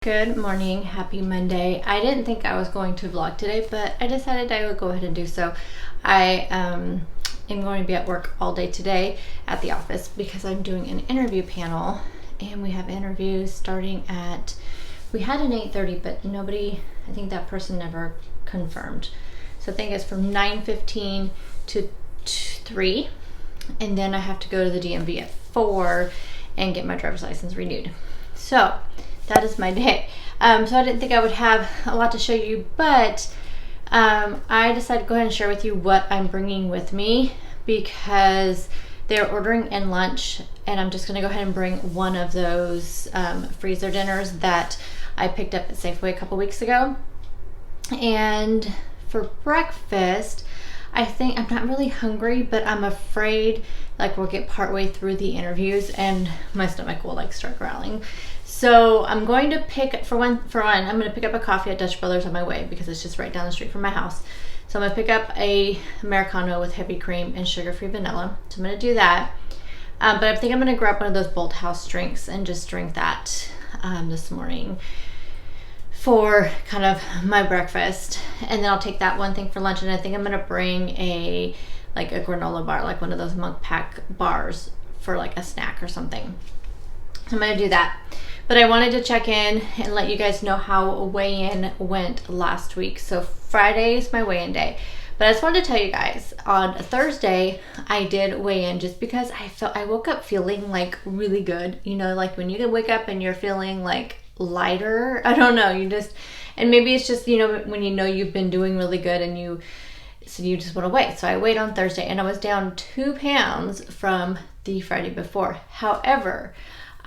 Good morning, happy Monday. I didn't think I was going to vlog today, but I decided I would go ahead and do so. I am going to be at work all day today at the office because I'm doing an interview panel, and we have interviews starting at, we had an 8:30, but nobody, I think that person never confirmed. So I think it's from 9:15 to 3, and then I have to go to the DMV at 4 and get my driver's license renewed. So that is my day. So I didn't think I would have a lot to show you, but I decided to go ahead and share with you what I'm bringing with me because they're ordering in lunch, and I'm just going to go ahead and bring one of those freezer dinners that I picked up at Safeway a couple weeks ago. And for breakfast, I think I'm not really hungry, but I'm afraid like we'll get partway through the interviews and my stomach will like start growling. So I'm going to pick, for one, I'm going to pick up a coffee at Dutch Brothers on my way because it's just right down the street from my house. So I'm going to pick up a Americano with heavy cream and sugar-free vanilla. So I'm going to do that. But I think I'm going to grab one of those Bolt House drinks and just drink that this morning for kind of my breakfast. And then I'll take that one thing for lunch, and I think I'm going to bring a granola bar, like one of those Munk Pack bars for like a snack or something. So I'm going to do that. But I wanted to check in and let you guys know how weigh-in went last week. So Friday is my weigh-in day. But I just wanted to tell you guys, on Thursday, I did weigh in just because I woke up feeling like really good. You know, like when you can wake up and you're feeling like lighter. I don't know, and maybe it's just, you know, when you know you've been doing really good and you just want to weigh. So I weighed on Thursday and I was down 2 pounds from the Friday before. However,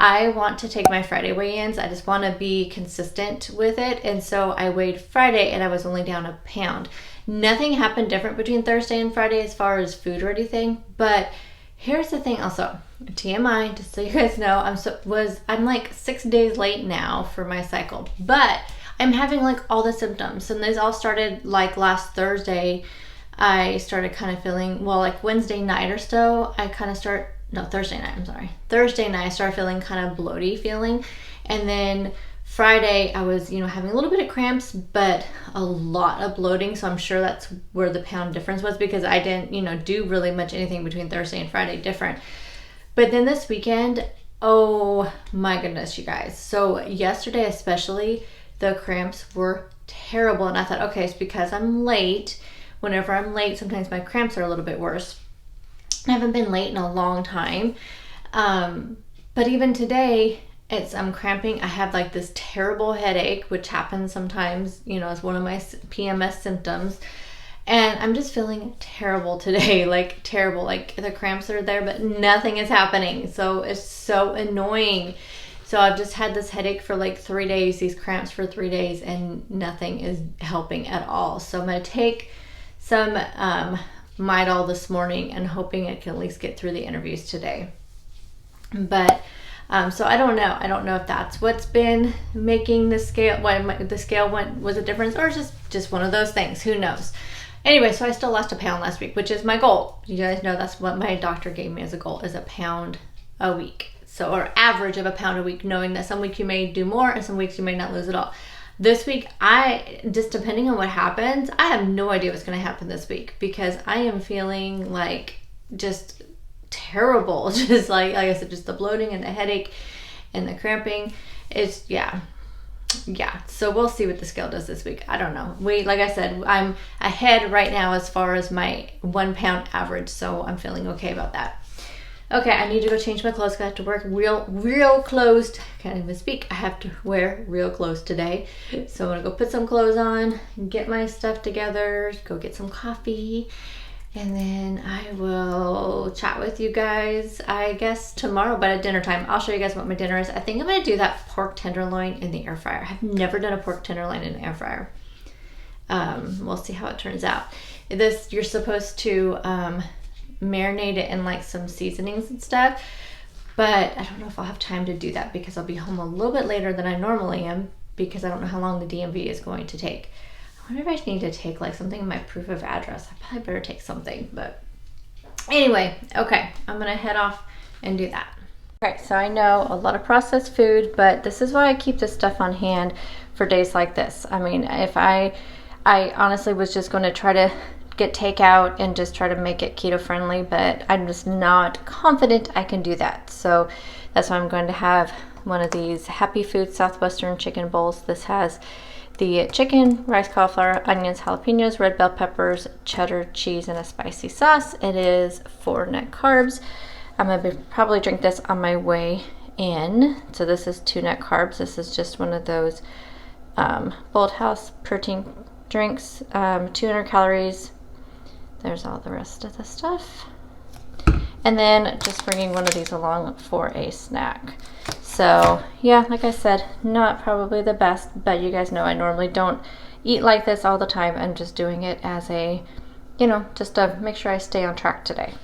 I want to take my Friday weigh-ins. I just want to be consistent with it. And so I weighed Friday and I was only down 1 pound. Nothing happened different between Thursday and Friday as far as food or anything. But here's the thing also, TMI, just so you guys know, I'm like 6 days late now for my cycle, but I'm having like all the symptoms. And these all started like last Thursday. I started kind of feeling, well, like Wednesday night or so, Thursday night, I started feeling kind of bloaty feeling. And then Friday, I was, having a little bit of cramps, but a lot of bloating. So I'm sure that's where the pound difference was because I didn't, do really much anything between Thursday and Friday different. But then this weekend, oh my goodness, you guys. So yesterday especially, the cramps were terrible. And I thought, okay, it's because I'm late. Whenever I'm late, sometimes my cramps are a little bit worse. I haven't been late in a long time. But even today, I'm cramping. I have like this terrible headache, which happens sometimes, as one of my PMS symptoms. And I'm just feeling terrible today, like terrible. Like the cramps are there, but nothing is happening. So it's so annoying. So I've just had this headache for like 3 days, these cramps for 3 days, and nothing is helping at all. So I'm going to take some Midol this morning and hoping I can at least get through the interviews today. But so I don't know if that's what's been making the scale, was a difference, or just one of those things. Who knows? Anyway, so I still lost 1 pound last week, which is my goal. You guys know that's what my doctor gave me as a goal, is 1 pound a week. So, or average of 1 pound a week, knowing that some weeks you may do more and some weeks you may not lose at all. This week, just depending on what happens, I have no idea what's going to happen this week because I am feeling like just terrible. Just like I said, just the bloating and the headache and the cramping. It's, yeah. So we'll see what the scale does this week. I don't know. Like I said, I'm ahead right now as far as my 1 pound average. So I'm feeling okay about that. Okay, I need to go change my clothes because I have to work real clothes. Can't even speak. I have to wear real clothes today. So I'm going to go put some clothes on, get my stuff together, go get some coffee, and then I will chat with you guys, I guess, tomorrow, but at dinner time. I'll show you guys what my dinner is. I think I'm going to do that pork tenderloin in the air fryer. I've never done a pork tenderloin in the air fryer. We'll see how it turns out. You're supposed to marinate it in like some seasonings and stuff, but I don't know if I'll have time to do that because I'll be home a little bit later than I normally am because I don't know how long the DMV is going to take. I wonder if I need to take like something in my proof of address. I probably better take something, but anyway, okay, I'm gonna head off and do that. Okay, so I know a lot of processed food, but this is why I keep this stuff on hand for days like this. I mean, if I honestly was just going to try to get takeout and just try to make it keto friendly, but I'm just not confident I can do that. So that's why I'm going to have one of these Happy Food Southwestern chicken bowls. This has the chicken, rice, cauliflower, onions, jalapenos, red bell peppers, cheddar cheese, and a spicy sauce. It is 4 net carbs. I'm gonna probably drink this on my way in. So this is 2 net carbs. This is just one of those Bold House protein drinks, 200 calories. There's all the rest of the stuff. And then just bringing one of these along for a snack. So yeah, like I said, not probably the best, but you guys know I normally don't eat like this all the time. I'm just doing it as a, just to make sure I stay on track today.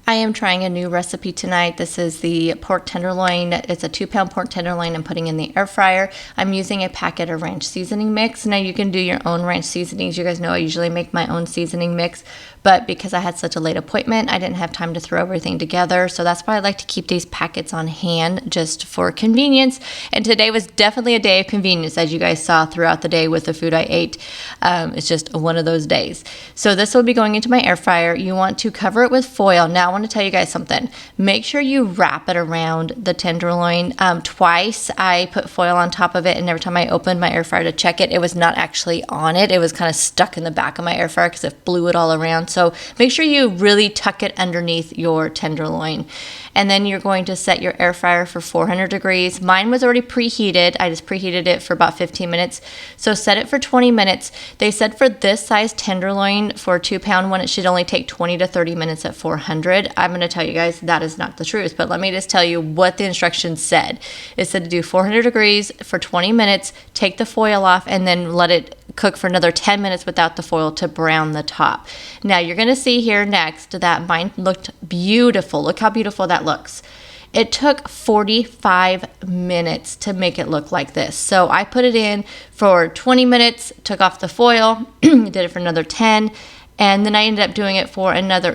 I am trying a new recipe tonight. This is the pork tenderloin. It's a 2-pound pork tenderloin I'm putting in the air fryer. I'm using a packet of ranch seasoning mix. Now you can do your own ranch seasonings. You guys know I usually make my own seasoning mix, but because I had such a late appointment, I didn't have time to throw everything together. So that's why I like to keep these packets on hand just for convenience. And today was definitely a day of convenience, as you guys saw throughout the day with the food I ate. It's just one of those days. So this will be going into my air fryer. You want to cover it with foil. Now I want to tell you guys something. Make sure you wrap it around the tenderloin. Twice I put foil on top of it, and every time I opened my air fryer to check it, it was not actually on it. It was kind of stuck in the back of my air fryer because it blew it all around. So make sure you really tuck it underneath your tenderloin. And then you're going to set your air fryer for 400 degrees. Mine was already preheated. I just preheated it for about 15 minutes. So set it for 20 minutes. They said for this size tenderloin, for a 2-pound one, it should only take 20 to 30 minutes at 400. I'm going to tell you guys that is not the truth, but let me just tell you what the instructions said. It said to do 400 degrees for 20 minutes, take the foil off, and then let it cook for another 10 minutes without the foil to brown the top. Now you're going to see here next that mine looked beautiful. Look how beautiful that looks. It took 45 minutes to make it look like this. So I put it in for 20 minutes, took off the foil, did it for another 10, and then I ended up doing it for another,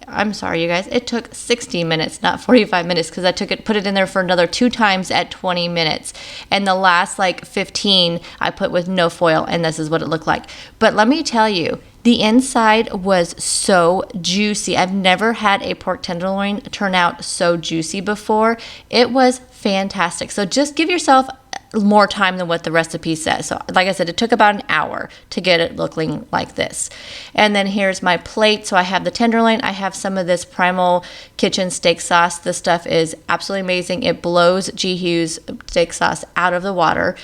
I'm sorry, you guys. It took 60 minutes, not 45 minutes, because I put it in there for another 2 times at 20 minutes. And the last 15 I put with no foil, and this is what it looked like. But let me tell you, the inside was so juicy. I've never had a pork tenderloin turn out so juicy before. It was fantastic. So just give yourself more time than what the recipe says. So like I said, it took about an hour to get it looking like this. And then here's my plate. So I have the tenderloin. I have some of this Primal Kitchen steak sauce. This stuff is absolutely amazing. It blows G. Hughes steak sauce out of the water.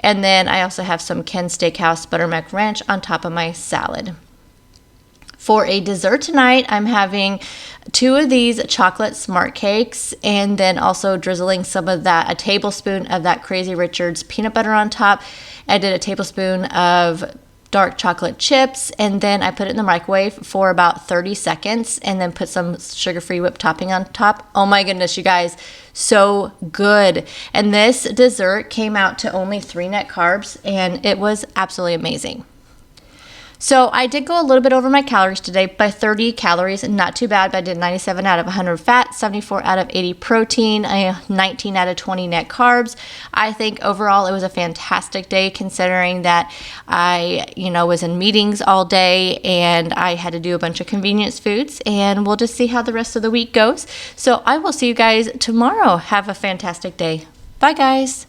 And then I also have some Ken Steakhouse Buttermilk Ranch on top of my salad. For a dessert tonight, I'm having 2 of these chocolate smart cakes, and then also drizzling a tablespoon of that Crazy Richard's peanut butter on top. I did a tablespoon of dark chocolate chips, and then I put it in the microwave for about 30 seconds, and then put some sugar-free whipped topping on top. Oh my goodness, you guys, so good. And this dessert came out to only 3 net carbs, and it was absolutely amazing. So I did go a little bit over my calories today by 30 calories, not too bad, but I did 97 out of 100 fat, 74 out of 80 protein, 19 out of 20 net carbs. I think overall it was a fantastic day, considering that I, was in meetings all day and I had to do a bunch of convenience foods, and we'll just see how the rest of the week goes. So I will see you guys tomorrow. Have a fantastic day. Bye, guys.